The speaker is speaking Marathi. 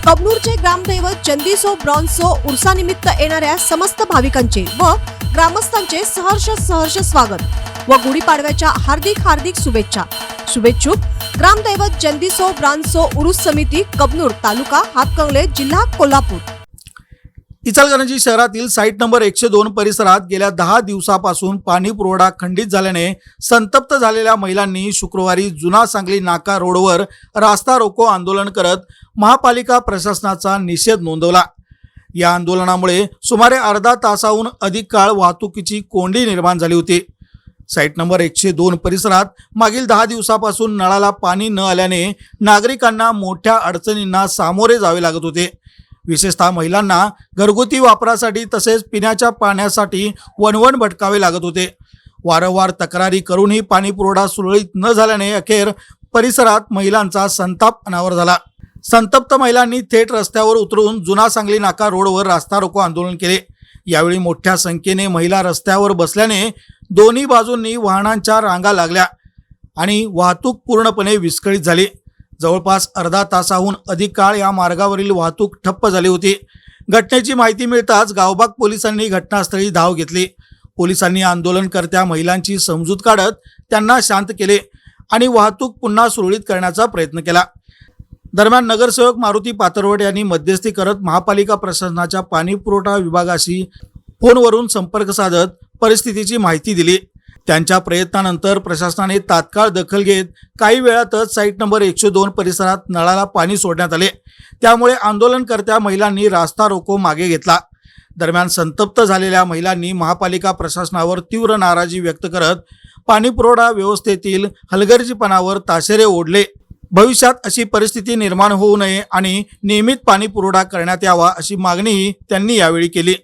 कबनूरचे ग्रामदैवत चंदीसो ब्रॉन्झो उर्सानिमित्त येणाऱ्या समस्त भाविकांचे व ग्रामस्थांचे सहर्ष स्वागत व गुढीपाडव्याच्या हार्दिक शुभेच्छा। शुभेच्छुक ग्रामदैवत चंदीसो ब्रॉन्झो उरुस समिती, कबनूर, तालुका हातकंगले, जिल्हा कोल्हापूर। इचलकरंजी शहरातील साइट नंबर 102 परिसरात गेल्या 10 दिवसापासून पाणी पुरवठा खंडित झाल्याने संतप्त झालेल्या महिलांनी शुक्रवारी जुना सांगली नाका रोडवर रास्ता रोको आंदोलन करत महापालिका प्रशासनाचा निषेध नोंदवला। या आंदोलनामुळे सुमारे अर्धा तासाहून अधिक काळ वाहतुकीची कोंडी निर्माण झाली होती। साइट नंबर 102 परिसरात मागील 10 दिवसापासून नळाला पाणी न आल्याने नागरिकांना मोठ्या अडचणींना सामोरे जावे लागत होते। विशेषतः महिलांना घरगुती वापरासाठी तसेच पिण्याच्या पाण्यासाठी वणवण भटकावे लागत होते। वारंवार तक्रारी करूनही पाणी पुरवठा सुरळीत न झाल्याने अखेर परिसरात महिलांचा संताप अनावर झाला। संतप्त महिलांनी थेट रस्त्यावर उतरून जुना सांगली नाका रोडवर रास्ता रोको आंदोलन केले। यावेळी मोठ्या संख्येने महिला रस्त्यावर बसल्याने दोन्ही बाजूंनी वाहनांच्या रांगा लागल्या आणि वाहतूक पूर्णपणे विस्कळीत झाली। जवळपास अर्धा तासाहून अधिक काळ या मार्गावरील वाहतूक ठप्प झाली होती। घटनेची माहिती मिळताच गावबाग पोलिसांनी घटनास्थळी धाव घेतली। पोलिसांनी आंदोलनकर्त्या महिलांची समजूत काढत त्यांना शांत केले आणि वाहतूक पुन्हा सुरळीत करण्याचा प्रयत्न केला। दरम्यान नगरसेवक मारुती पातरवट यांनी मध्यस्थी करत महापालिका प्रशासनाच्या पाणी पुरवठा विभागाशी फोनवरून संपर्क साधत परिस्थितीची माहिती दिली। त्यांच्या प्रयत्नानंतर प्रशासनाने तात्काळ दखल घेत काही वेळातच साइट नंबर 102 परिसरात नळाला पाणी सोडण्यात आले। त्यामुळे आंदोलनकर्त्या महिलांनी रास्ता रोको मागे घेतला। दरम्यान संतप्त झालेल्या महिलांनी महापालिका प्रशासनावर तीव्र नाराजी व्यक्त करत पाणी पुरवठा व्यवस्थेतील हलगर्जीपणावर ताशेरे ओढले। भविष्यात अशी परिस्थिती निर्माण होऊ नये आणि नियमित पाणी पुरवठा करण्यात यावा अशी मागणीही त्यांनी यावेळी केली।